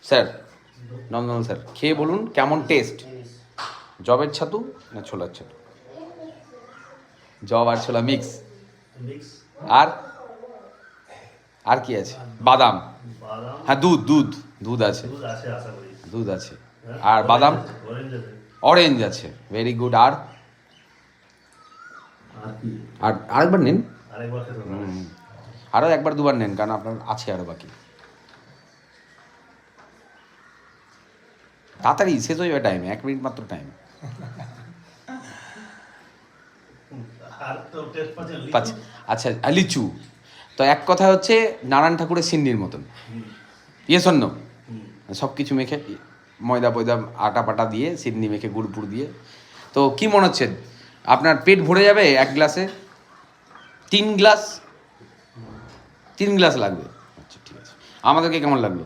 Sir, নন্দন sir, খেয়ে বলুন কেমন টেস্ট। জবের ছাতু না ছোলার ছাতু? জব আর ছোলা মিক্স। আর আর কি আছে? বাদাম। হ্যাঁ, দুধ দুধ দুধ আছে, দুধ আছে। আর বাদাম, অরেঞ্জ আছে। Very good. আর আর আরেকবার নিন, আরও একবার দুবার নেন, কারণ আপনার আছে আরও বাকি। তাড়াতাড়ি শেষ হয়ে যাবে, টাইম 1 মিনিট মাত্র টাইম। আচ্ছা, লিচু তো এক কথা হচ্ছে নারায়ণ ঠাকুরের সিন্নির মতন। ইয়েস অন্য সব কিছু মেখে, ময়দা পয়দা আটা পাটা দিয়ে, সিন্নি মেখে, গুড় পুড় দিয়ে। তো কি মনে হচ্ছে আপনার পেট ভরে যাবে এক গ্লাসে? 3 গ্লাস? 3 গ্লাস লাগবে? আচ্ছা ঠিক আছে। আমাদেরকে কেমন লাগলো?